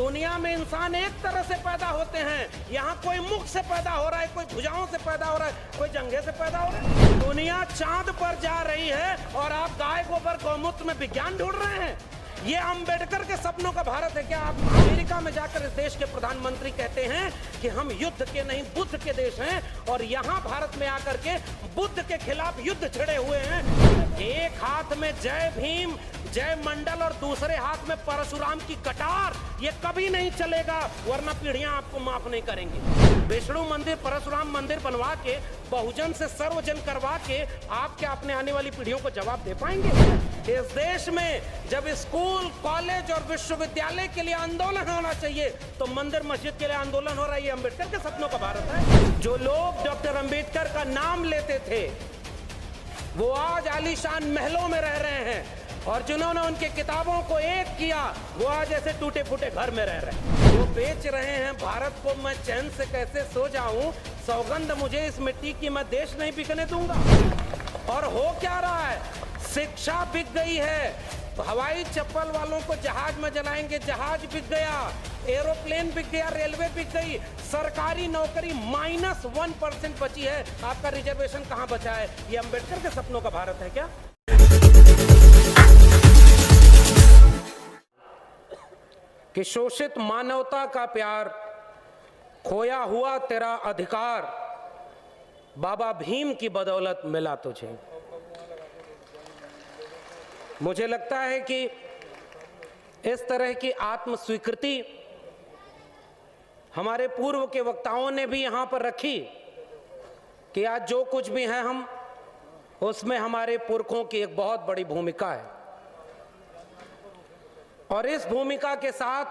दुनिया में इंसान एक तरह से पैदा होते हैं, यहाँ कोई मुख से पैदा हो रहा है, कोई भुजाओं से पैदा हो रहा है, कोई जंघे से पैदा हो रहा है। दुनिया चांद पर जा रही है और आप गाय गोबर गौमूत्र में विज्ञान ढूंढ रहे हैं। ये अंबेडकर के सपनों का भारत है क्या? आप अमेरिका में जाकर इस देश के प्रधानमंत्री कहते हैं कि हम युद्ध के नहीं बुद्ध के देश हैं, और यहाँ भारत में आकर के बुद्ध के खिलाफ युद्ध छिड़े हुए हैं। एक हाथ में जय भीम जय मंडल और दूसरे हाथ में परशुराम की कटार, ये कभी नहीं चलेगा, वरना पीढ़ियां आपको माफ नहीं करेंगी। विष्णु मंदिर परशुराम मंदिर बनवा के बहुजन से सर्वजन करवा के आप क्या अपने आने वाली पीढ़ियों को जवाब दे पाएंगे? इस देश में जब स्कूल कॉलेज और विश्वविद्यालय के लिए आंदोलन होना चाहिए तो मंदिर मस्जिद के लिए आंदोलन हो रहा है। ये अम्बेडकर के सपनों का भारत है। जो लोग डॉक्टर अम्बेडकर का नाम लेते थे वो आज आलीशान महलों में रह रहे हैं, और जिन्होंने उनके किताबों को एक किया वो आज ऐसे टूटे फूटे घर में रह रहे हैं। वो बेच रहे हैं भारत को, मैं चैन से कैसे सो जाऊं, सौगंध मुझे इस मिट्टी की, मैं देश नहीं बिकने दूंगा। और हो क्या रहा है? शिक्षा बिक गई है, हवाई चप्पल वालों को जहाज में जलाएंगे, जहाज बिक गया, एरोप्लेन बिक गया, रेलवे बिक गई, सरकारी नौकरी -1% बची है। आपका रिजर्वेशन कहां बचा है? ये अम्बेडकर के सपनों का भारत है क्या? कि शोषित मानवता का प्यार, खोया हुआ तेरा अधिकार, बाबा भीम की बदौलत मिला तुझे। मुझे लगता है कि इस तरह की आत्म स्वीकृति हमारे पूर्व के वक्ताओं ने भी यहां पर रखी कि आज जो कुछ भी है हम, उसमें हमारे पुरखों की एक बहुत बड़ी भूमिका है। और इस भूमिका के साथ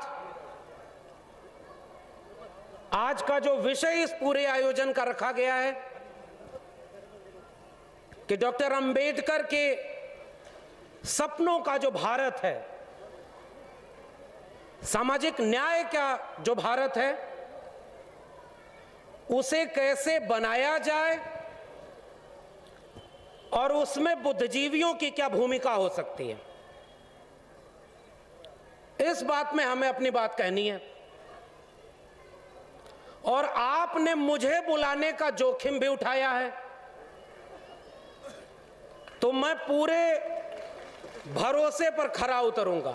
आज का जो विषय इस पूरे आयोजन का रखा गया है कि डॉक्टर अंबेडकर के सपनों का जो भारत है, सामाजिक न्याय का जो भारत है, उसे कैसे बनाया जाए और उसमें बुद्धिजीवियों की क्या भूमिका हो सकती है, इस बात में हमें अपनी बात कहनी है। और आपने मुझे बुलाने का जोखिम भी उठाया है, तो मैं पूरे भरोसे पर खरा उतरूंगा,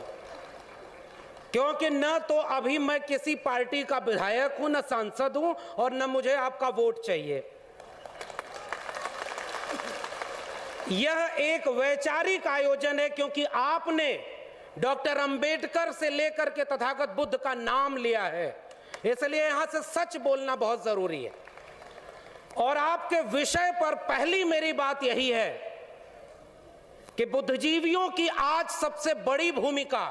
क्योंकि न तो अभी मैं किसी पार्टी का विधायक हूं, न सांसद हूं, और न मुझे आपका वोट चाहिए। यह एक वैचारिक आयोजन है, क्योंकि आपने डॉक्टर अंबेडकर से लेकर के तथागत बुद्ध का नाम लिया है, इसलिए यहां से सच बोलना बहुत जरूरी है। और आपके विषय पर पहली मेरी बात यही है कि बुद्धिजीवियों की आज सबसे बड़ी भूमिका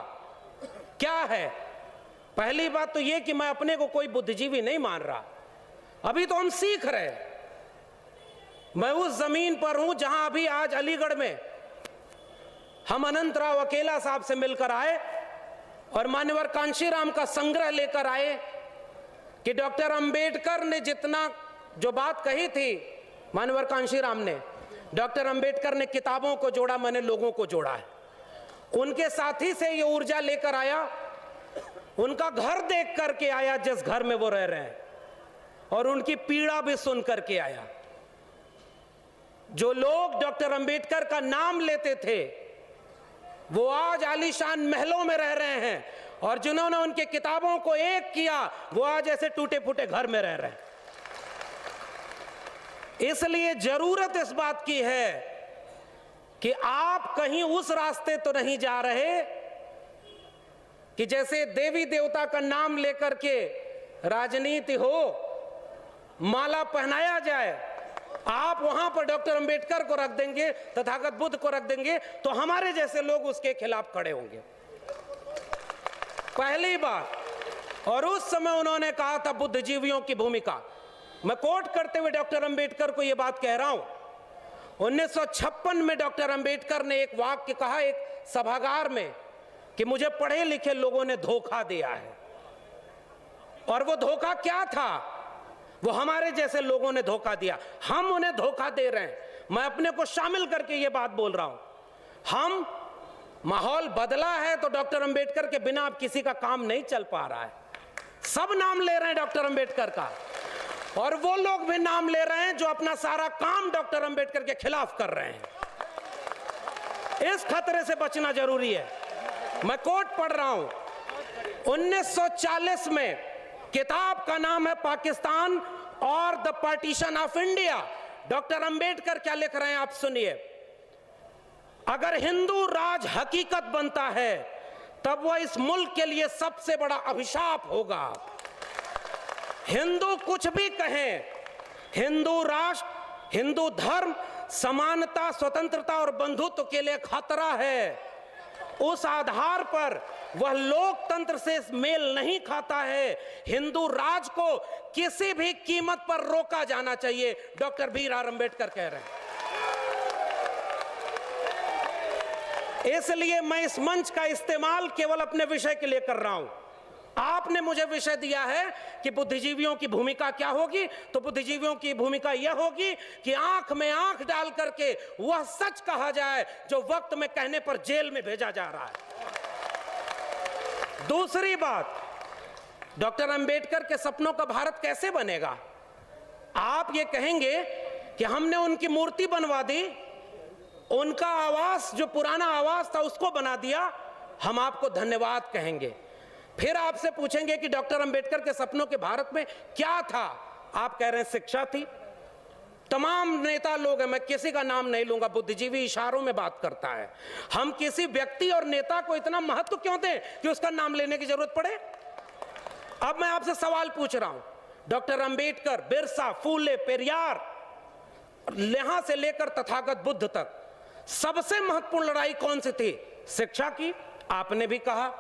क्या है। पहली बात तो यह कि मैं अपने को कोई बुद्धिजीवी नहीं मान रहा, अभी तो हम सीख रहे हैं। मैं उस जमीन पर हूं जहां अभी आज अलीगढ़ में हम अनंतराव अकेला साहब से मिलकर आए और मान्यवर कांशीराम का संग्रह लेकर आए कि डॉक्टर अंबेडकर ने जितना जो बात कही थी, मान्यवर कांशीराम ने, डॉक्टर अंबेडकर ने किताबों को जोड़ा, मैंने लोगों को जोड़ा है। उनके साथी से ये ऊर्जा लेकर आया, उनका घर देख करके आया जिस घर में वो रह रहे हैं, और उनकी पीड़ा भी सुन करके आया। जो लोग डॉक्टर अंबेडकर का नाम लेते थे वो आज आलीशान महलों में रह रहे हैं, और जिन्होंने उनके किताबों को एक किया वो आज ऐसे टूटे फूटे घर में रह रहे हैं। इसलिए जरूरत इस बात की है कि आप कहीं उस रास्ते तो नहीं जा रहे कि जैसे देवी देवता का नाम लेकर के राजनीति हो, माला पहनाया जाए, आप वहां पर डॉक्टर अंबेडकर को रख देंगे, तथागत बुद्ध को रख देंगे, तो हमारे जैसे लोग उसके खिलाफ खड़े होंगे, पहली बात। और उस समय उन्होंने कहा था बुद्धिजीवियों की भूमिका, मैं कोट करते हुए डॉक्टर अंबेडकर को यह बात कह रहा हूं। 1956 में डॉक्टर अंबेडकर ने एक वाक्य कहा एक सभागार में कि मुझे पढ़े लिखे लोगों ने धोखा दिया है। और वो धोखा क्या था? वो हमारे जैसे लोगों ने धोखा दिया, हम उन्हें धोखा दे रहे हैं। मैं अपने को शामिल करके ये बात बोल रहा हूं। हम माहौल बदला है तो डॉक्टर अंबेडकर के बिना अब किसी का काम नहीं चल पा रहा है। सब नाम ले रहे हैं डॉक्टर अंबेडकर का, और वो लोग भी नाम ले रहे हैं जो अपना सारा काम डॉक्टर अंबेडकर के खिलाफ कर रहे हैं। इस खतरे से बचना जरूरी है। मैं कोट पढ़ रहा हूं, 1940 में, किताब का नाम है पाकिस्तान और the partition of India. Doctor Ambedkar क्या लिख रहे हैं आप सुनिए। अगर हिंदू राज हकीकत बनता है तब वह इस मुल्क के लिए सबसे बड़ा अभिशाप होगा। हिंदू कुछ भी कहें, हिंदू राष्ट्र, हिंदू धर्म समानता, स्वतंत्रता और बंधुत्व के लिए खतरा है। उस आधार पर वह लोकतंत्र से मेल नहीं खाता है। हिंदू राज को किसी भी कीमत पर रोका जाना चाहिए, डॉक्टर भीमराव अंबेडकर कह रहे हैं। इसलिए मैं इस मंच का इस्तेमाल केवल अपने विषय के लिए कर रहा हूं। आपने मुझे विषय दिया है कि बुद्धिजीवियों की भूमिका क्या होगी, तो बुद्धिजीवियों की भूमिका यह होगी कि आंख में आंख डाल करके वह सच कहा जाए जो वक्त में कहने पर जेल में भेजा जा रहा है। दूसरी बात, डॉक्टर अंबेडकर के सपनों का भारत कैसे बनेगा? आप ये कहेंगे कि हमने उनकी मूर्ति बनवा दी, उनका आवास जो पुराना आवास था उसको बना दिया, हम आपको धन्यवाद कहेंगे। फिर आपसे पूछेंगे कि डॉक्टर अंबेडकर के सपनों के भारत में क्या था? आप कह रहे हैं शिक्षा थी। तमाम नेता लोग हैं, मैं किसी का नाम नहीं लूंगा, बुद्धिजीवी इशारों में बात करता है। हम किसी व्यक्ति और नेता को इतना महत्व क्यों दें कि उसका नाम लेने की जरूरत पड़े? अब मैं आपसे सवाल पूछ रहा हूं, डॉक्टर अंबेडकर, बिरसा, फूले, पेरियार, यहां से लेकर तथागत बुद्ध तक सबसे महत्वपूर्ण लड़ाई कौन सी थी? शिक्षा की। आपने भी कहा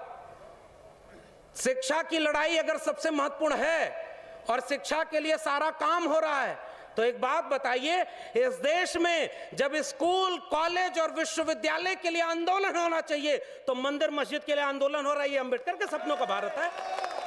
शिक्षा की लड़ाई अगर सबसे महत्वपूर्ण है और शिक्षा के लिए सारा काम हो रहा है, तो एक बात बताइए, इस देश में जब स्कूल, कॉलेज और विश्वविद्यालय के लिए आंदोलन होना चाहिए तो मंदिर मस्जिद के लिए आंदोलन हो रहा है। ये अंबेडकर के सपनों का भारत है।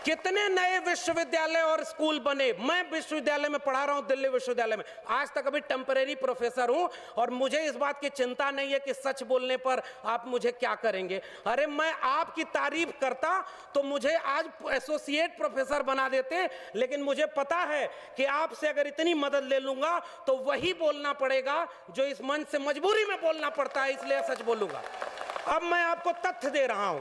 कितने नए विश्वविद्यालय और स्कूल बने। मैं विश्वविद्यालय में पढ़ा रहा हूं, दिल्ली विश्वविद्यालय में, आज तक अभी टेम्परेरी प्रोफेसर हूं, और मुझे इस बात की चिंता नहीं है कि सच बोलने पर आप मुझे क्या करेंगे। अरे मैं आपकी तारीफ करता तो मुझे आज एसोसिएट प्रोफेसर बना देते, लेकिन मुझे पता है कि आपसे अगर इतनी मदद ले लूंगा तो वही बोलना पड़ेगा जो इस मंच से मजबूरी में बोलना पड़ता है, इसलिए सच बोलूंगा। अब मैं आपको तथ्य दे रहा हूं।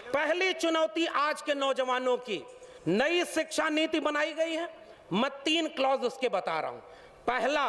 पहली चुनौती आज के नौजवानों की, नई शिक्षा नीति बनाई गई है। मैं 3 क्लॉज उसके बता रहा हूं। पहला,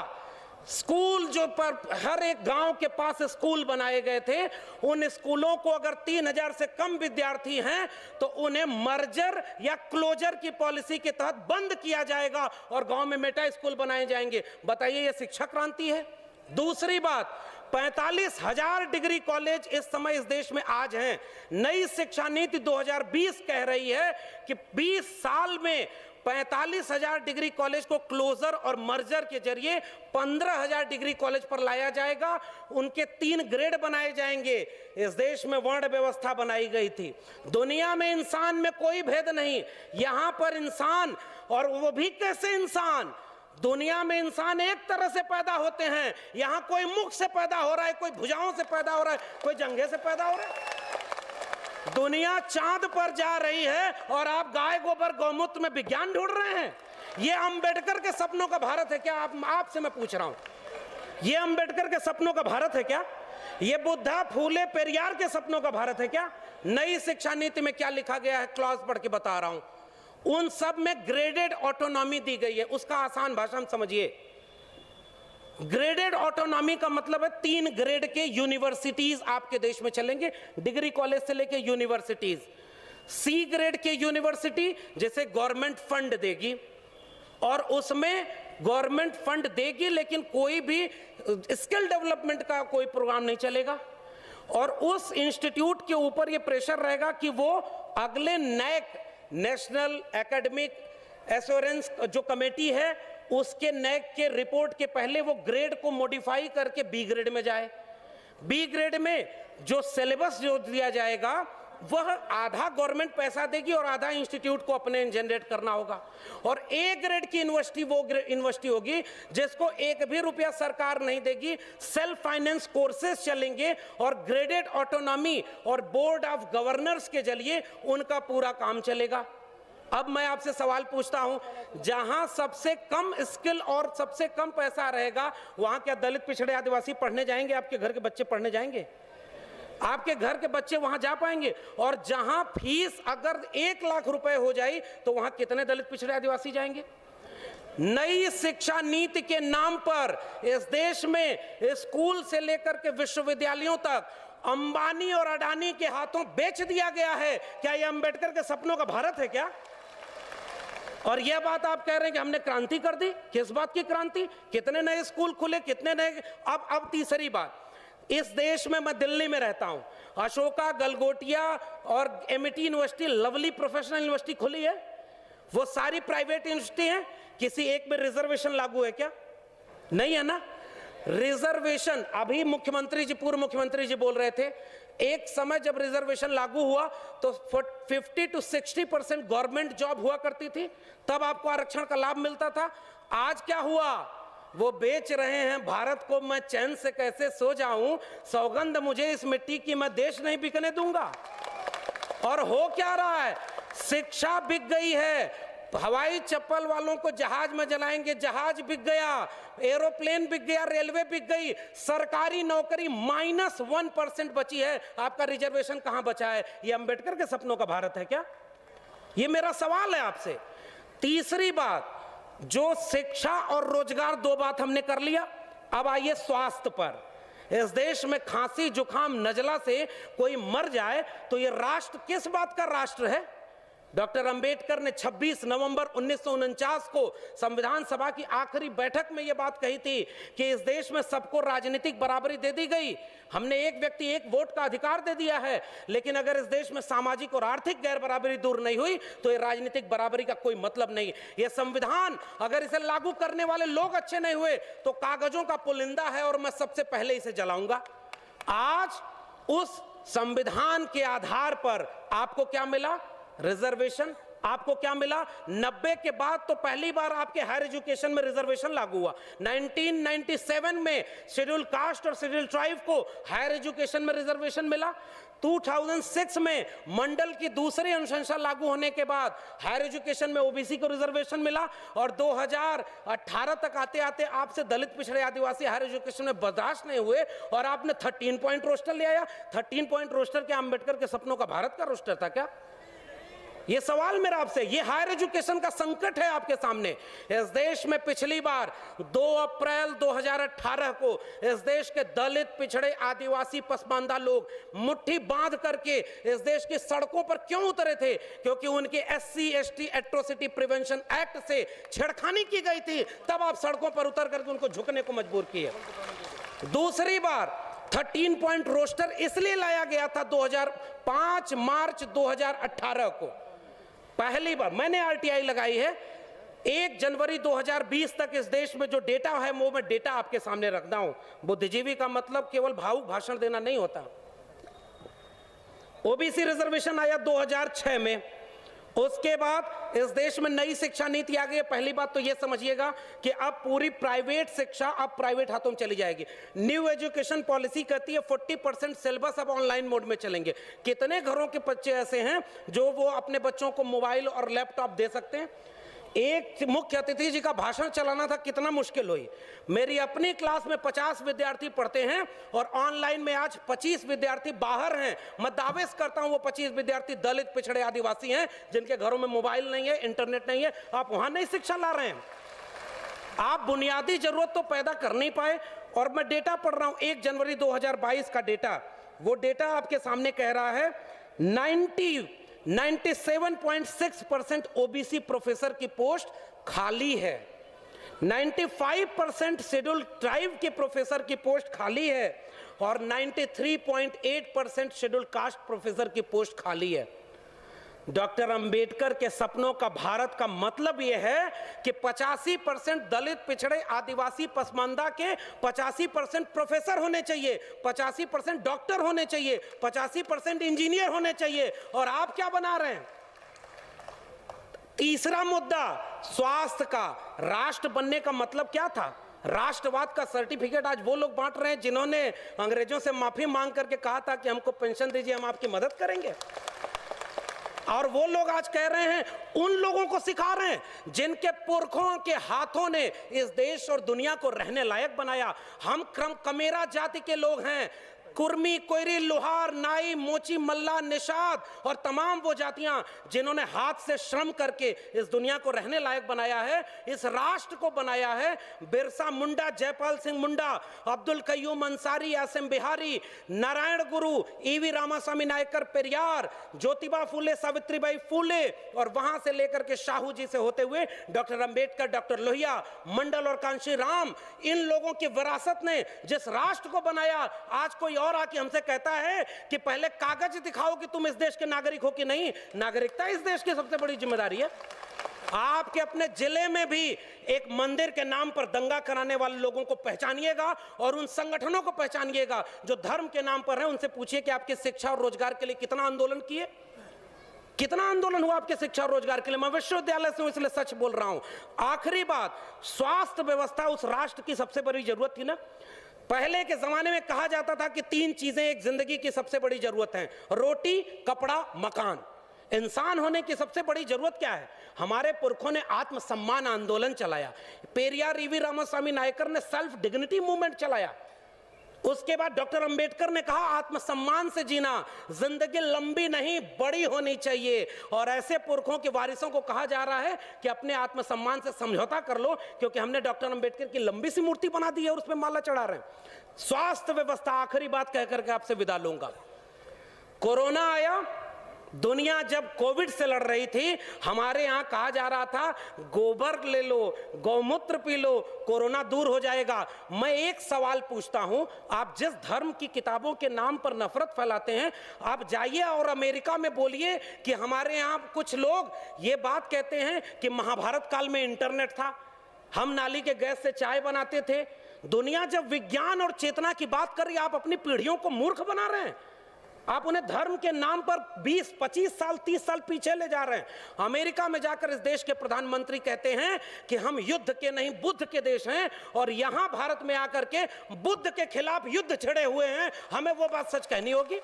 स्कूल जो पर हर एक गांव के पास स्कूल बनाए गए थे, उन स्कूलों को अगर 3000 से कम विद्यार्थी हैं तो उन्हें मर्जर या क्लोजर की पॉलिसी के तहत बंद किया जाएगा और गांव में मेटा स्कूल बनाए जाएंगे। बताइए, यह शिक्षा क्रांति है। दूसरी बात, 45,000 डिग्री कॉलेज इस समय इस देश में आज हैं। नई शिक्षा नीति 2020 कह रही है कि 20 साल में 45,000 डिग्री कॉलेज को क्लोजर और मर्जर के जरिए 15,000 डिग्री कॉलेज पर लाया जाएगा। उनके 3 ग्रेड बनाए जाएंगे। इस देश में वर्ण व्यवस्था बनाई गई थी। दुनिया में इंसान में कोई भेद नहीं, यहां पर इंसान, और वो भी कैसे इंसान, दुनिया में इंसान एक तरह से पैदा होते हैं। यहां कोई मुख से पैदा हो रहा है, कोई भुजाओं से पैदा हो रहा है, कोई जंघे से पैदा हो रहा है। दुनिया चांद पर जा रही है और आप गाय गोबर गौमूत्र में विज्ञान ढूंढ रहे हैं। ये अंबेडकर के सपनों का भारत है क्या? आपसे मैं पूछ रहा हूं, ये अंबेडकर के सपनों का भारत है क्या? ये बुद्धा, फूले, पेरियार के सपनों का भारत है क्या? नई शिक्षा नीति में क्या लिखा गया है, क्लॉज पढ़ के बता रहा हूं। उन सब में ग्रेडेड ऑटोनॉमी दी गई है। उसका आसान भाषा में समझिए। ग्रेडेड ऑटोनॉमी का मतलब है 3 ग्रेड के यूनिवर्सिटीज आपके देश में चलेंगे, डिग्री कॉलेज से लेके यूनिवर्सिटीज। सी ग्रेड के यूनिवर्सिटी जैसे गवर्नमेंट फंड देगी, और उसमें गवर्नमेंट फंड देगी लेकिन कोई भी स्किल डेवलपमेंट का कोई प्रोग्राम नहीं चलेगा, और उस इंस्टीट्यूट के ऊपर ये प्रेशर रहेगा कि वो अगले नैक, नेशनल एकेडमिक एश्योरेंस जो कमेटी है, उसके नैक के रिपोर्ट के पहले वो ग्रेड को मॉडिफाई करके बी ग्रेड में जाए। बी ग्रेड में जो सिलेबस जो दिया जाएगा वह आधा गवर्नमेंट पैसा देगी और आधा इंस्टीट्यूट को अपने जनरेट करना होगा। और ए ग्रेड की यूनिवर्सिटी वो यूनिवर्सिटी होगी जिसको एक भी रुपया सरकार नहीं देगी, सेल्फ फाइनेंस कोर्सेज चलेंगे और ग्रेडेड ऑटोनॉमी और बोर्ड ऑफ गवर्नर्स के जरिए उनका पूरा काम चलेगा। अब मैं आपसे सवाल पूछता हूं, जहां सबसे कम स्किल और सबसे कम पैसा रहेगा वहां क्या दलित पिछड़े आदिवासी पढ़ने जाएंगे? आपके घर के बच्चे पढ़ने जाएंगे? आपके घर के बच्चे वहां जा पाएंगे? और जहां फीस अगर 1 लाख रुपए हो जाए तो वहां कितने दलित पिछड़े आदिवासी जाएंगे? नई शिक्षा नीति के नाम पर इस देश में स्कूल से लेकर के विश्वविद्यालयों तक अंबानी और अडानी के हाथों बेच दिया गया है। क्या यह अंबेडकर के सपनों का भारत है क्या? और यह बात आप कह रहे हैं कि हमने क्रांति कर दी। किस बात की क्रांति? कितने नए स्कूल खुले, कितने नए। अब तीसरी बात, इस देश में मैं दिल्ली में रहता हूं, अशोका, गलगोटिया और MIT university, lovely professional university खुली है। वो सारी प्राइवेट यूनिवर्सिटी हैं। किसी एक में रिजर्वेशन लागू है क्या? नहीं है ना। रिजर्वेशन, अभी मुख्यमंत्री जी, पूर्व मुख्यमंत्री जी बोल रहे थे, एक समय जब रिजर्वेशन लागू हुआ तो 50 to 60% गवर्नमेंट जॉब हुआ करती थी, तब आपको आरक्षण का लाभ मिलता था। आज क्या हुआ? वो बेच रहे हैं भारत को। मैं चैन से कैसे सो जाऊं, सौगंध मुझे इस मिट्टी की, मैं देश नहीं बिकने दूंगा। और हो क्या रहा है? शिक्षा बिक गई है। हवाई चप्पल वालों को जहाज में जलाएंगे, जहाज बिक गया, एरोप्लेन बिक गया, रेलवे बिक गई, सरकारी नौकरी -1% बची है। आपका रिजर्वेशन कहां बचा है? ये अंबेडकर के सपनों का भारत है क्या? ये मेरा सवाल है आपसे। तीसरी बात, जो शिक्षा और रोजगार, 2 बात हमने कर लिया। अब आइए स्वास्थ्य पर। इस देश में खांसी, जुकाम, नजला से कोई मर जाए तो ये राष्ट्र किस बात का राष्ट्र है? डॉक्टर अंबेडकर ने 26 नवंबर 1949 को संविधान सभा की आखिरी बैठक में यह बात कही थी कि इस देश में सबको राजनीतिक बराबरी दे दी गई। हमने एक व्यक्ति एक वोट का अधिकार दे दिया है, लेकिन अगर इस देश में सामाजिक और आर्थिक गैर बराबरी दूर नहीं हुई तो ये राजनीतिक बराबरी का कोई मतलब नहीं। यह संविधान अगर इसे लागू करने वाले लोग अच्छे नहीं हुए तो कागजों का पुलिंदा है और मैं सबसे पहले इसे जलाऊंगा। आज उस संविधान के आधार पर आपको क्या मिला? रिजर्वेशन। आपको क्या मिला? 90 के बाद तो पहली बार आपके हायर एजुकेशन में रिजर्वेशन लागू हुआ। 1997 में शेड्यूल कास्ट और शेड्यूल ट्राइब को हायर एजुकेशन में रिजर्वेशन मिला। 2006 में मंडल की दूसरी अनुशंसा लागू होने के बाद हायर एजुकेशन में ओबीसी को रिजर्वेशन मिला। और 2018 तक आते आते आपसे दलित पिछड़े आदिवासी हायर एजुकेशन में बर्दाश्त नहीं हुए और आपने 13 पॉइंट रोस्टर ले आया। 13 पॉइंट रोस्टर क्या अंबेडकर के सपनों का भारत का रोस्टर था क्या? ये सवाल मेरा आपसे। ये हायर एजुकेशन का संकट है आपके सामने। इस देश में पिछली बार 2 अप्रैल 2018 को इस देश के दलित, पिछड़े, आदिवासी, पसमानदा लोग मुट्ठी बांध करके इस देश की सड़कों पर क्यों उतरे थे? क्योंकि उनके SC ST atrocity prevention act से छेड़खानी की गई थी। तब आप सड़कों पर उतर करके उनको झुकने को मजबूर किए। दूसरी बार 13 पॉइंट रोस्टर इसलिए लाया गया था 5 मार्च 2018 को। पहली बार मैंने RTI लगाई है। 1 जनवरी 2020 तक इस देश में जो डेटा है वो मैं डेटा आपके सामने रखता हूं। बुद्धिजीवी का मतलब केवल भावुक भाषण देना नहीं होता। ओबीसी रिजर्वेशन आया 2006 में। उसके बाद इस देश में नई शिक्षा नीति आ गई। पहली बात तो ये समझिएगा कि अब पूरी प्राइवेट शिक्षा अब प्राइवेट हाथों में चली जाएगी। न्यू एजुकेशन पॉलिसी कहती है 40% सिलेबस अब ऑनलाइन मोड में चलेंगे। कितने घरों के बच्चे ऐसे हैं जो वो अपने बच्चों को मोबाइल और लैपटॉप दे सकते हैं? एक मुख्य अतिथि जी का भाषण चलाना था, कितना मुश्किल हुई। मेरी अपनी क्लास में 50 विद्यार्थी पढ़ते हैं और ऑनलाइन में आज 25 विद्यार्थी बाहर हैं। मैं दावे करता हूं वो 25 विद्यार्थी दलित, पिछड़े, आदिवासी हैं जिनके घरों में मोबाइल नहीं है, इंटरनेट नहीं है। आप वहां नहीं शिक्षा ला रहे हैं। आप बुनियादी जरूरत तो पैदा कर नहीं पाए। और मैं डेटा पढ़ रहा हूं 1 जनवरी 2022 का डेटा। वो डेटा आपके सामने कह रहा है 97.6% ओबीसी प्रोफेसर की पोस्ट खाली है। 95% शेड्यूल ट्राइब के प्रोफेसर की पोस्ट खाली है और 93.8% शेड्यूल कास्ट प्रोफेसर की पोस्ट खाली है। डॉक्टर अंबेडकर के सपनों का भारत का मतलब यह है कि 85% दलित, पिछड़े, आदिवासी, पसमानदा के 85% प्रोफेसर होने चाहिए, 85% डॉक्टर होने चाहिए, 85% इंजीनियर होने चाहिए। और आप क्या बना रहे हैं? तीसरा मुद्दा स्वास्थ्य का। राष्ट्र बनने का मतलब क्या था? राष्ट्रवाद का सर्टिफिकेट आज वो लोग बांट रहे हैं जिन्होंने अंग्रेजों से माफी मांग करके कहा था कि हमको पेंशन दीजिए, हम आपकी मदद करेंगे। और वो लोग आज कह रहे हैं, उन लोगों को सिखा रहे हैं जिनके पुरखों के हाथों ने इस देश और दुनिया को रहने लायक बनाया। हम कमेरा जाति के लोग हैं। कुर्मी, कोयरी, लोहार, नाई, मोची, मल्ला, निषाद और तमाम वो जातियां जिन्होंने हाथ से श्रम करके इस दुनिया को रहने लायक बनाया है, इस राष्ट्र को बनाया है। बिरसा मुंडा, जयपाल सिंह मुंडा, अब्दुल कयूम अंसारी, आसिम बिहारी, नारायण गुरु, ईवी रामास्वामी नायकर, पेरियार, ज्योतिबा फूले, सावित्रीबाई फूले और वहां से लेकर के शाहू जी से होते हुए डॉक्टर अंबेडकर, डॉक्टर लोहिया, मंडल और कांशी राम, इन लोगों की विरासत ने जिस राष्ट्र को बनाया, आज कोई और आके हमसे कहता है कि पहले कागज दिखाओ कि तुम इस देश के नागरिक हो कि नहीं। नागरिकता इस देश की सबसे बड़ी जिम्मेदारी है। आपके अपने जिले में भी एक मंदिर के नाम पर दंगा कराने वाले लोगों को पहचानिएगा और उन संगठनों को पहचानिएगा जो धर्म के नाम पर हैं। उनसे पूछिए कि आपके शिक्षा और रोजगार के लिए कितना आंदोलन किए, कितना आंदोलन हुआ आपके शिक्षा और रोजगार के लिए। मैं विश्वविद्यालय से हूं इसलिए सच बोल रहा हूं। आखिरी बात, स्वास्थ्य व्यवस्था उस राष्ट्र की सबसे बड़ी जरूरत थी ना। पहले के जमाने में कहा जाता था कि 3 चीजें एक जिंदगी की सबसे बड़ी जरूरत हैं, रोटी, कपड़ा, मकान। इंसान होने की सबसे बड़ी जरूरत क्या है? हमारे पुरखों ने आत्मसम्मान आंदोलन चलाया। पेरियार, ईवी रामास्वामी नायकर ने सेल्फ डिग्निटी मूवमेंट चलाया। उसके बाद डॉक्टर अंबेडकर ने कहा आत्मसम्मान से जीना, जिंदगी लंबी नहीं बड़ी होनी चाहिए। और ऐसे पुरखों के वारिसों को कहा जा रहा है कि अपने आत्मसम्मान से समझौता कर लो, क्योंकि हमने डॉक्टर अंबेडकर की लंबी सी मूर्ति बना दी है और उस पर माला चढ़ा रहे हैं। स्वास्थ्य व्यवस्था, आखिरी बात कहकर के आपसे विदा लूंगा। कोरोना आया, दुनिया जब कोविड से लड़ रही थी, हमारे यहां कहा जा रहा था गोबर ले लो, गौमूत्र पी लो, कोरोना दूर हो जाएगा। मैं एक सवाल पूछता हूं, आप जिस धर्म की किताबों के नाम पर नफरत फैलाते हैं, आप जाइए और अमेरिका में बोलिए कि हमारे यहां कुछ लोग ये बात कहते हैं कि महाभारत काल में इंटरनेट था, हम नाली के गैस से चाय बनाते थे। दुनिया जब विज्ञान और चेतना की बात कर रही है, आप अपनी पीढ़ियों को मूर्ख बना रहे हैं। आप उन्हें धर्म के नाम पर 20, 25 साल, 30 साल पीछे ले जा रहे हैं। अमेरिका में जाकर इस देश के प्रधानमंत्री कहते हैं कि हम युद्ध के नहीं बुद्ध के देश हैं, और यहां भारत में आकर के बुद्ध के खिलाफ युद्ध छिड़े हुए हैं। हमें वो बात सच कहनी होगी।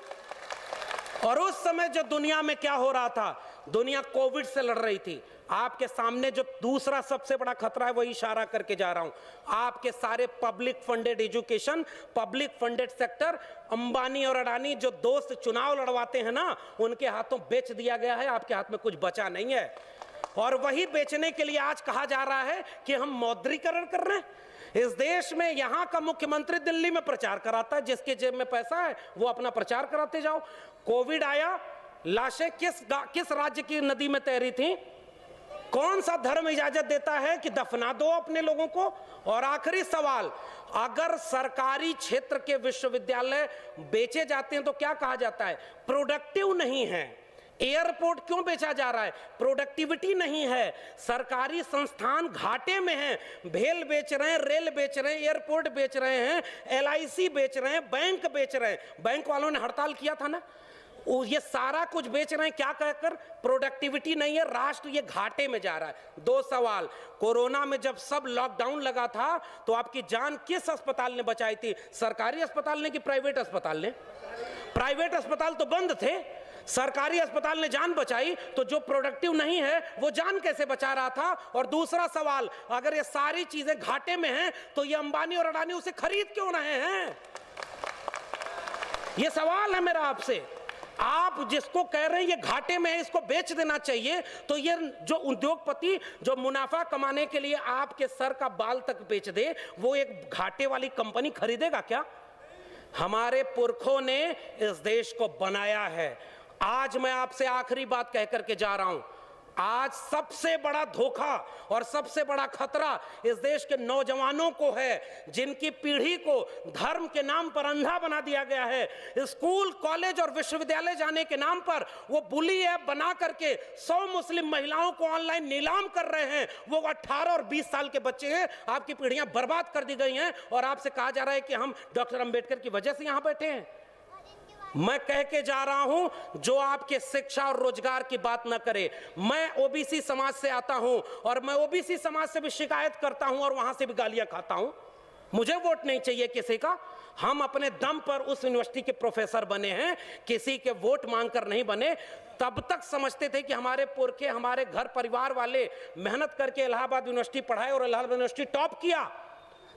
और उस समय जो दुनिया में क्या हो रहा था, दुनिया कोविड से लड़ रही थी। आपके सामने जो दूसरा सबसे बड़ा खतरा है, वही इशारा करके जा रहा हूं। आपके सारे public funded education, public funded sector, Ambani और अडानी जो दोस्त चुनाव लड़वाते हैं ना, उनके हाथों बेच दिया गया है। आपके हाथ में कुछ बचा नहीं है। और वही बेचने के लिए आज कहा जा रहा है कि हम मौद्रीकरण कर रहे हैं। इस देश में यहां का मुख्यमंत्री दिल्ली में प्रचार कराता है, जिसके जेब में पैसा है वो अपना प्रचार कराते जाओ। कोविड आया, लाशें किस राज्य की नदी में तैरी थी? कौन सा धर्म इजाजत देता है कि दफना दो अपने लोगों को? और आखिरी सवाल, अगर सरकारी क्षेत्र के विश्वविद्यालय बेचे जाते हैं तो क्या कहा जाता है? प्रोडक्टिव नहीं है। एयरपोर्ट क्यों बेचा जा रहा है? प्रोडक्टिविटी नहीं है। सरकारी संस्थान घाटे में हैं, भेल बेच रहे हैं, रेल बेच रहे हैं, एयरपोर्ट बेच रहे हैं, LIC बेच रहे हैं, बैंक बेच रहे हैं। बैंक वालों ने हड़ताल किया था ना, ये सारा कुछ बेच रहे हैं, क्या कहकर? प्रोडक्टिविटी नहीं है, राष्ट्र ये घाटे में जा रहा है। 2 सवाल, कोरोना में जब सब लॉकडाउन लगा था तो आपकी जान किस अस्पताल ने बचाई थी? सरकारी अस्पताल ने कि प्राइवेट अस्पताल ने? प्राइवेट अस्पताल तो बंद थे, सरकारी अस्पताल ने जान बचाई। तो जो प्रोडक्टिव नहीं है वो जान कैसे बचा रहा था? और दूसरा सवाल, अगर ये सारी चीजें घाटे में हैं तो ये अंबानी और अडानी उसे खरीद क्यों रहे हैं? ये सवाल है मेरा आपसे। आप जिसको कह रहे हैं ये घाटे में है, इसको बेच देना चाहिए, तो ये जो उद्योगपति जो मुनाफा कमाने के लिए आपके सर का बाल तक बेच दे, वो एक घाटे वाली कंपनी खरीदेगा क्या? हमारे पुरखों ने इस देश को बनाया है। आज मैं आपसे आखिरी बात कह करके जा रहा हूं, आज सबसे बड़ा धोखा और सबसे बड़ा खतरा इस देश के नौजवानों को है, जिनकी पीढ़ी को धर्म के नाम पर अंधा बना दिया गया है। स्कूल, कॉलेज और विश्वविद्यालय जाने के नाम पर वो बुली ऐप बना करके 100 मुस्लिम महिलाओं को ऑनलाइन नीलाम कर रहे हैं। वो 18 और 20 साल के बच्चे हैं। आपकी पीढ़ियां बर्बाद कर दी गई हैं और आपसे कहा जा रहा है कि हम डॉक्टर अंबेडकर की वजह से यहां बैठे हैं। मैं कह के जा रहा हूं, जो आपके शिक्षा और रोजगार की बात न करे। मैं ओबीसी समाज से आता हूं और मैं ओबीसी समाज से भी शिकायत करता हूं और वहां से भी गालियां खाता हूं। मुझे वोट नहीं चाहिए किसी का। हम अपने दम पर उस यूनिवर्सिटी के प्रोफेसर बने हैं, किसी के वोट मांगकर नहीं बने। तब तक समझते थे कि हमारे पुरखे, हमारे घर परिवार वाले मेहनत करके इलाहाबाद यूनिवर्सिटी पढ़ाए और इलाहाबाद यूनिवर्सिटी टॉप किया,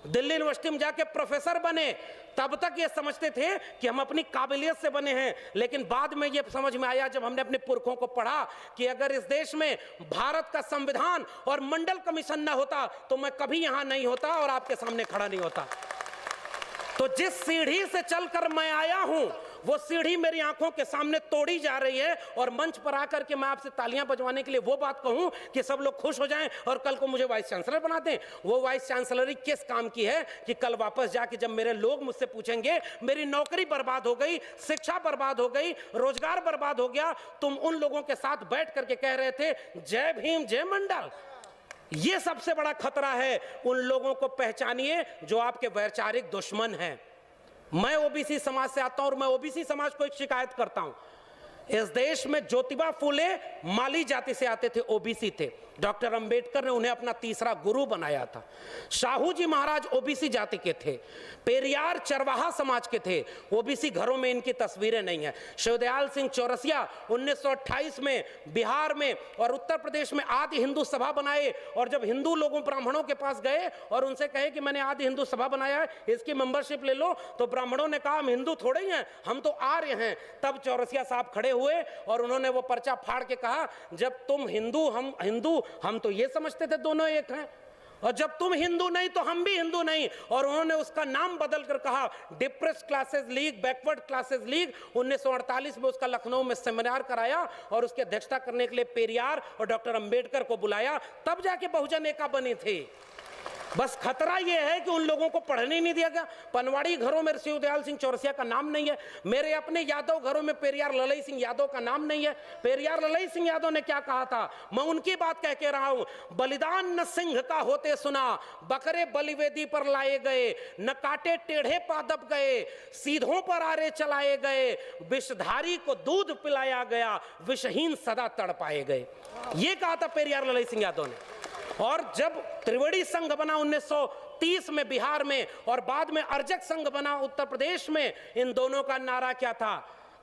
दिल्ली यूनिवर्सिटी में जाके प्रोफेसर बने। तब तक ये समझते थे कि हम अपनी काबिलियत से बने हैं। लेकिन बाद में ये समझ में आया, जब हमने अपने पुरखों को पढ़ा, कि अगर इस देश में भारत का संविधान और मंडल कमीशन न होता तो मैं कभी यहां नहीं होता और आपके सामने खड़ा नहीं होता। तो जिस सीढ़ी से चलकर मैं आया हूं, वो सीढ़ी मेरी आंखों के सामने तोड़ी जा रही है। और मंच पर आकर के मैं आपसे तालियां बजवाने के लिए वो बात कहूं कि सब लोग खुश हो जाएं और कल को मुझे वाइस चांसलर बना दें। वो वाइस चांसलरी किस काम की है कि कल वापस जाके जब मेरे लोग मुझसे पूछेंगे मेरी नौकरी बर्बाद हो गई, शिक्षा बर्बाद हो गई, रोजगार बर्बाद हो गया, तुम उन लोगों के साथ बैठ करके कह रहे थे जय भीम जय मंडल। ये सबसे बड़ा खतरा है। उन लोगों को पहचानिए जो आपके वैचारिक दुश्मन हैं। मैं ओबीसी समाज से आता हूं और मैं ओबीसी समाज को एक शिकायत करता हूं। इस देश में ज्योतिबा फूले माली जाति से आते थे, ओबीसी थे। डॉक्टर अंबेडकर ने उन्हें अपना तीसरा गुरु बनाया था। शाहू जी महाराज ओबीसी जाति के थे। पेरियार चरवाहा समाज के थे। ओबीसी घरों में इनकी तस्वीरें नहीं है। शिवदयाल सिंह चौरसिया 1928 में बिहार में और उत्तर प्रदेश में आदि हिंदू सभा बनाए। और जब हिंदू लोगों ब्राह्मणों के पास गए और उनसे कहे कि मैंने आदि हिंदू सभा बनाया है, इसकी मेंबरशिप ले लो, तो ब्राह्मणों ने कहा हम हिंदू थोड़े ही हैं, हम तो आर्य हैं। तब चौरसिया साहब खड़े हुए और उन्होंने वो पर्चा फाड़ के कहा, जब तुम हिंदू हम हिंदू, हम तो ये समझते थे दोनों एक हैं, और जब तुम हिंदू नहीं तो हम भी हिंदू नहीं। और उन्होंने उसका नाम बदल कर कहा depressed classes league, backward classes league. 1948 में उसका लखनऊ में सेमिनार कराया और उसकी अध्यक्षता करने के लिए पेरियार और डॉक्टर अंबेडकर को बुलाया, तब जाके बहुजन एका बनी थी। बस खतरा यह है कि उन लोगों को पढ़ने नहीं दिया गया। पनवाड़ी घरों में शिवदयाल सिंह चौरसिया का नाम नहीं है। मेरे अपने यादव घरों में पेरियार ललई सिंह यादव का नाम नहीं है। पेरियार ललई सिंह यादव ने क्या कहा था, मैं उनकी बात कह के रहा हूं। बलिदान न सिंह का होते सुना, बकरे बलिवेदी पर लाए गए, न काटे टेढ़े पादप गए, सीधों पर आरे चलाए गए, विषधारी को दूध पिलाया गया, विषहीन सदा तड़पाए गए। ये कहा था पेरियार ललई सिंह यादव ने। और जब त्रिवेणी संघ बना 1930 में बिहार में और बाद में अर्जक संघ बना उत्तर प्रदेश में, इन दोनों का नारा क्या था,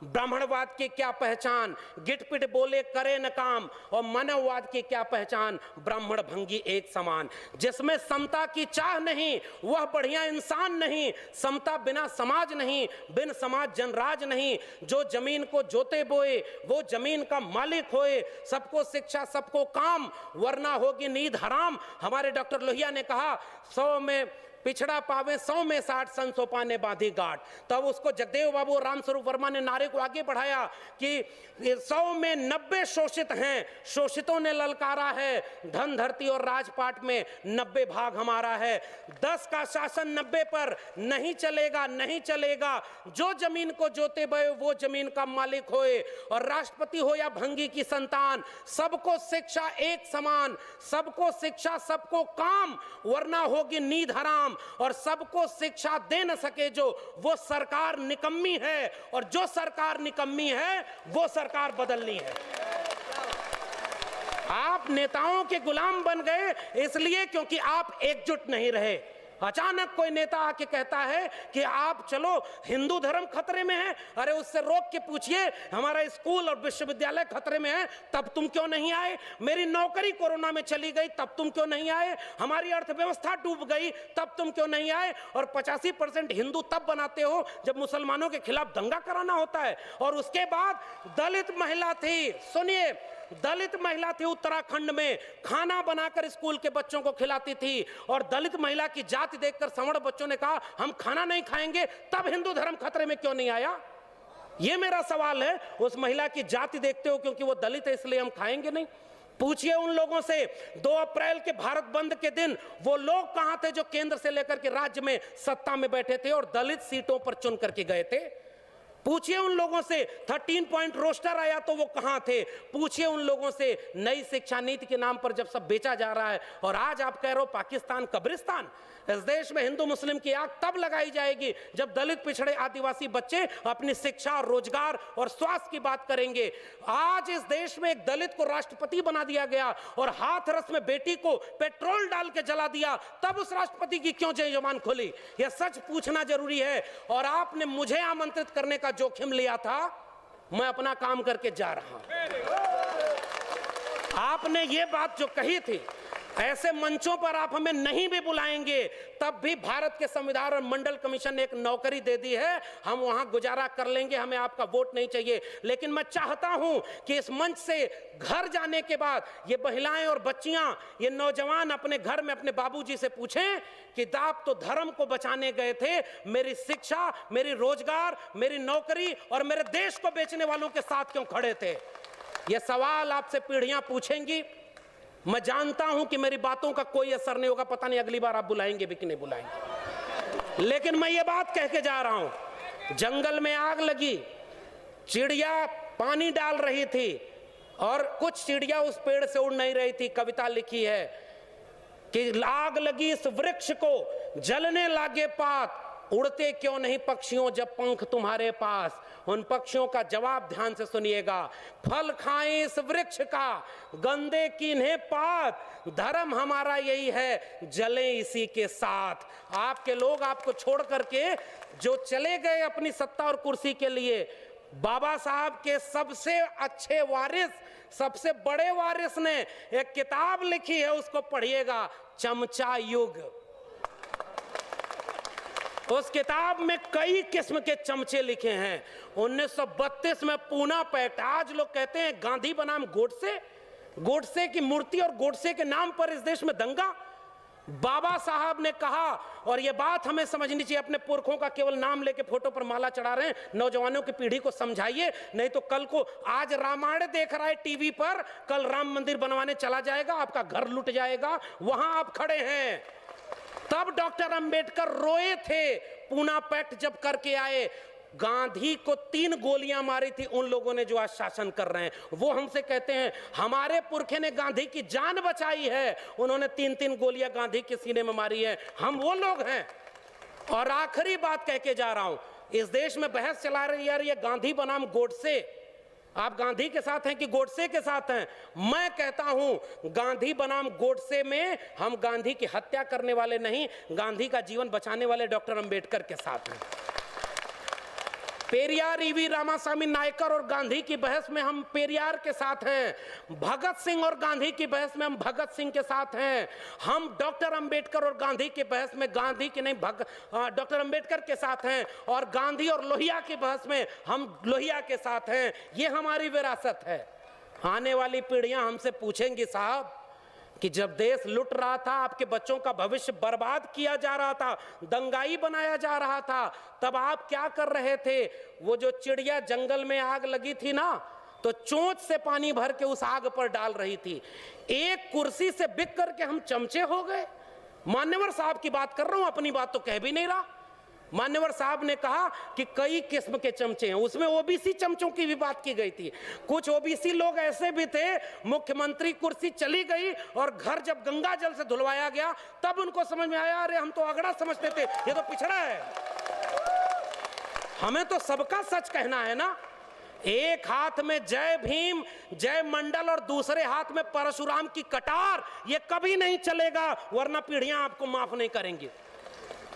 ब्राह्मणवाद की क्या पहचान, गिटपिट बोले करे न काम, और मानववाद की क्या पहचान, ब्राह्मण भंगी एक समान। जिसमें समता की चाह नहीं वह बढ़िया इंसान नहीं, समता बिना समाज नहीं, बिन समाज जनराज नहीं। जो जमीन को जोते बोए वो जमीन का मालिक होए, सबको शिक्षा सबको काम, वरना होगी नींद हराम। हमारे डॉक्टर लोहिया ने कहा 100 में पिछड़ा पावे 100 में 60, सन सोपा ने बांधी गांठ। तब उसको जगदेव बाबू और रामस्वरूप वर्मा ने नारे को आगे बढ़ाया कि 100 में 90 शोषित हैं, शोषितों ने ललकारा है, धन धरती और राजपाट में 90 भाग हमारा है। 10 का शासन 90 पर नहीं चलेगा, नहीं चलेगा। जो जमीन को जोते बये वो जमीन का मालिक होए, और राष्ट्रपति हो या भंगी की संतान, सबको शिक्षा एक समान, सबको शिक्षा सबको काम, वरना होगी नींद हराम। और सबको शिक्षा दे न सके जो, वो सरकार निकम्मी है, और जो सरकार निकम्मी है वो सरकार बदलनी है। आप नेताओं के गुलाम बन गए इसलिए क्योंकि आप एकजुट नहीं रहे। अचानक कोई नेता आके कहता है कि आप चलो हिंदू धर्म खतरे में है, अरे उससे रोक के पूछिए हमारा स्कूल और विश्वविद्यालय खतरे में है, तब तुम क्यों नहीं आए? मेरी नौकरी कोरोना में चली गई, तब तुम क्यों नहीं आए? हमारी अर्थव्यवस्था डूब गई, तब तुम क्यों नहीं आए? और 85% हिंदू तब बनाते हो जब मुसलमानों के खिलाफ दंगा कराना होता है। और उसके बाद दलित महिला थी, सुनिए, दलित महिला थी उत्तराखंड में, खाना बनाकर स्कूल के बच्चों को खिलाती थी, और दलित महिला की जाति देखकर सवर्ण बच्चों ने कहा हम खाना नहीं खाएंगे, तब हिंदू धर्म खतरे में क्यों नहीं आया? ये मेरा सवाल है। उस महिला की जाति देखते हो क्योंकि वो दलित है इसलिए हम खाएंगे नहीं? पूछिए उन लोगों से 2 अप्रैल के भारत बंद के दिन वो लोग कहां थे जो केंद्र से लेकर के राज्य में सत्ता में बैठे थे और दलित सीटों पर चुन करके गए थे। पूछिए उन लोगों से 13 पॉइंट रोस्टर आया तो वो कहां थे। पूछिए उन लोगों से नई शिक्षा नीति के नाम पर जब सब बेचा जा रहा है और आज आप कह रहे हो पाकिस्तान कब्रिस्तान। इस देश में हिंदू मुस्लिम की आग तब लगाई जाएगी जब दलित पिछड़े आदिवासी बच्चे अपनी शिक्षा रोजगार और स्वास्थ्य की बात करेंगे। आज इस देश में एक दलित को राष्ट्रपति बना दिया गया और हाथरस में बेटी को पेट्रोल डाल के जला दिया, तब उस राष्ट्रपति की क्यों जबान खुली? यह सच पूछना जरूरी है। और आपने मुझे आमंत्रित करने का जोखिम लिया था, मैं अपना काम करके जा रहा हूं। आपने ये बात जो कही थी, ऐसे मंचों पर आप हमें नहीं भी बुलाएंगे तब भी भारत के संविधान और मंडल कमीशन ने एक नौकरी दे दी है, हम वहां गुजारा कर लेंगे, हमें आपका वोट नहीं चाहिए। लेकिन मैं चाहता हूं कि इस मंच से घर जाने के बाद ये महिलाएं और बच्चियां, ये नौजवान अपने घर में अपने बाबूजी से पूछें कि आप तो धर्म को बचाने गए थे, मेरी शिक्षा, मेरी रोजगार, मेरी नौकरी और मेरे देश को बेचने वालों के साथ क्यों खड़े थे? ये सवाल आपसे पीढ़ियां पूछेंगी। मैं जानता हूं कि मेरी बातों का कोई असर नहीं होगा, पता नहीं अगली बार आप बुलाएंगे भी कि नहीं बुलाएंगे। लेकिन मैं ये बात कह के जा रहा हूं, जंगल में आग लगी, चिड़िया पानी डाल रही थी और कुछ चिड़िया उस पेड़ से उड़ नहीं रही थी। कविता लिखी है कि आग लगी इस वृक्ष को, जलने लागे पात, उड़ते क्यों नहीं पक्षियों जब पंख तुम्हारे पास। उन पक्षियों का जवाब ध्यान से सुनिएगा, फल खाएं इस वृक्ष का, गंदे कीन्हे पात, धर्म हमारा यही है, जले इसी के साथ। आपके लोग आपको छोड़ करके जो चले गए अपनी सत्ता और कुर्सी के लिए, बाबा साहब के सबसे अच्छे वारिस, सबसे बड़े वारिस ने एक किताब लिखी है, उसको पढ़िएगा, चमचा युग। उस किताब में कई किस्म के चमचे लिखे हैं। 1932 में पूना पैक्ट, आज लोग कहते हैं गांधी बनाम गोडसे, गोडसे की मूर्ति और गोडसे के नाम पर इस देश में दंगा। बाबा साहब ने कहा, और यह बात हमें समझनी चाहिए, अपने पुरखों का केवल नाम लेके फोटो पर माला चढ़ा रहे हैं, नौजवानों की पीढ़ी को समझाइए, नहीं तो कल को आज रामायण देख रहा है टीवी पर, कल राम मंदिर बनवाने चला जाएगा, आपका घर लुट जाएगा, वहां आप खड़े हैं। तब डॉक्टर अंबेडकर रोए थे, पूना पैक्ट जब करके आए। गांधी को 3 गोलियां मारी थी उन लोगों ने जो आज शासन कर रहे हैं। वो हमसे कहते हैं हमारे पुरखे ने गांधी की जान बचाई है, उन्होंने 3-3 गोलियां गांधी के सीने में मारी है, हम वो लोग हैं। और आखिरी बात कह के जा रहा हूं, इस देश में बहस चला रही है गांधी बनाम गोडसे, आप गांधी के साथ हैं कि गोडसे के साथ हैं? मैं कहता हूं गांधी बनाम गोडसे में हम गांधी की हत्या करने वाले नहीं, गांधी का जीवन बचाने वाले डॉक्टर अंबेडकर के साथ हैं। पेरियार ईवी रामास्वामी नायकर और गांधी की बहस में हम पेरियार के साथ हैं, भगत सिंह और गांधी की बहस में हम भगत सिंह के साथ हैं। हम डॉक्टर अंबेडकर और गांधी की बहस में गांधी की नहीं डॉक्टर अंबेडकर के साथ हैं, और गांधी और लोहिया की बहस में हम लोहिया के साथ हैं। ये हमारी विरासत है। आने वाली पीढ़ियां हमसे पूछेंगी साहब कि जब देश लुट रहा था, आपके बच्चों का भविष्य बर्बाद किया जा रहा था, दंगाई बनाया जा रहा था, तब आप क्या कर रहे थे? वो जो चिड़िया जंगल में आग लगी थी ना, तो चोंच से पानी भर के उस आग पर डाल रही थी। एक कुर्सी से बिक करके हम चमचे हो गए। मान्यवर साहब की बात कर रहा हूं, अपनी बात तो कह भी नहीं रहा। मान्यवर साहब ने कहा कि कई किस्म के चमचे हैं, उसमें ओबीसी चमचों की भी बात की गई थी। कुछ ओबीसी लोग ऐसे भी थे, मुख्यमंत्री कुर्सी चली गई और घर जब गंगा जल से धुलवाया गया तब उनको समझ में आया, अरे हम तो अगड़ा समझते थे, ये तो पिछड़ा है। हमें तो सबका सच कहना है ना। एक हाथ में जय भीम जय मंडल और दूसरे हाथ में परशुराम की कटार, ये कभी नहीं चलेगा, वरना पीढ़ियां आपको माफ नहीं करेंगी।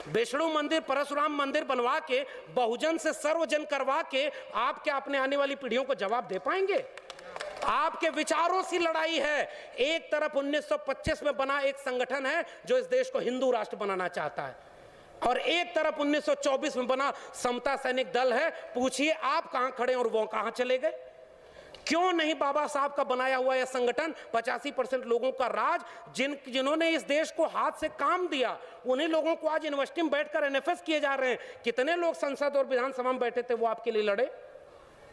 विष्णु मंदिर परशुराम मंदिर बनवा के, बहुजन से सर्वजन करवा के आप क्या अपने आने वाली पीढ़ियों को जवाब दे पाएंगे? आपके विचारों से लड़ाई है। एक तरफ 1925 में बना एक संगठन है जो इस देश को हिंदू राष्ट्र बनाना चाहता है, और एक तरफ 1924 में बना समता सैनिक दल है। पूछिए आप कहां खड़े और वो कहां चले गए? क्यों नहीं बाबा साहब का बनाया हुआ यह संगठन, 85% लोगों का राज, जिन्होंने इस देश को हाथ से काम दिया, उन्हीं लोगों को आज यूनिवर्सिटी में बैठकर एनएफएस किए जा रहे हैं। कितने लोग संसद और विधानसभा में बैठे थे, वो आपके लिए लड़े।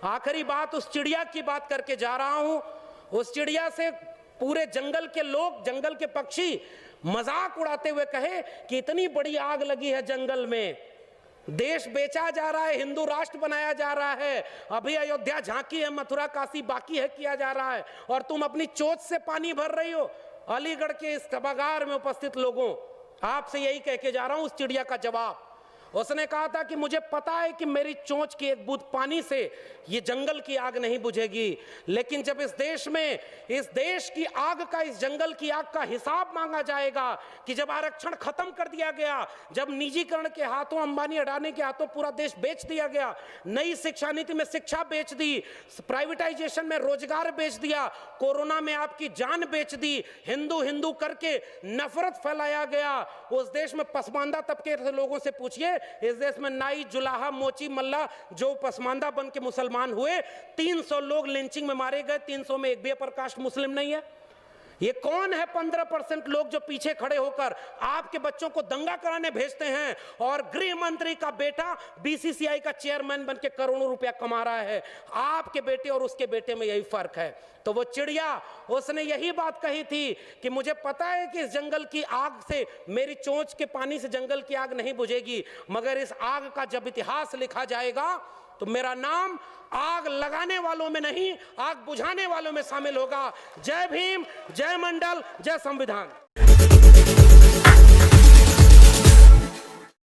आखिरी बात, उस चिड़िया की बात करके जा रहा हूं। उस चिड़िया से पूरे जंगल के लोग, जंगल के पक्षी मजाक उड़ाते हुए कहे कि इतनी बड़ी आग लगी है जंगल में, देश बेचा जा रहा है, हिंदू राष्ट्र बनाया जा रहा है, अभी अयोध्या झांकी है, मथुरा काशी बाकी है किया जा रहा है, और तुम अपनी चोंच से पानी भर रही हो। अलीगढ़ के इस सभागार में उपस्थित लोगों, आपसे यही कह के जा रहा हूं उस चिड़िया का जवाब। उसने कहा था कि मुझे पता है कि मेरी चोंच की एक बूंद पानी से ये जंगल की आग नहीं बुझेगी, लेकिन जब इस देश में, इस देश की आग का, इस जंगल की आग का हिसाब मांगा जाएगा कि जब आरक्षण खत्म कर दिया गया, जब निजीकरण के हाथों, अंबानी अडानी के हाथों पूरा देश बेच दिया गया, नई शिक्षा नीति में शिक्षा बेच दी, प्राइवेटाइजेशन में रोजगार बेच दिया, कोरोना में आपकी जान बेच दी, हिंदू हिंदू करके नफरत फैलाया गया, उस देश में पसमानदा तबके के लोगों से पूछिए, इस देश में नाई, जुलाहा, मोची, मल्ला जो पसमानदा बन के मुसलमान हुए, 300 लोग लिंचिंग में मारे गए, 300 में एक भी अपर कास्ट मुस्लिम नहीं है। ये कौन है 15% लोग जो पीछे खड़े होकर आपके बच्चों को दंगा कराने भेजते हैं, और गृह मंत्री का बेटा बीसीसीआई का चेयरमैन बन के करोड़ों रुपया कमा रहा है। आपके बेटे और उसके बेटे में यही फर्क है। तो वो चिड़िया, उसने यही बात कही थी कि मुझे पता है कि इस जंगल की आग से, मेरी चोंच के पानी से जंगल की आग नहीं बुझेगी, मगर इस आग का जब इतिहास लिखा जाएगा तो मेरा नाम आग लगाने वालों में नहीं, आग बुझाने वालों में शामिल होगा। जय भीम, जय मंडल, जय संविधान।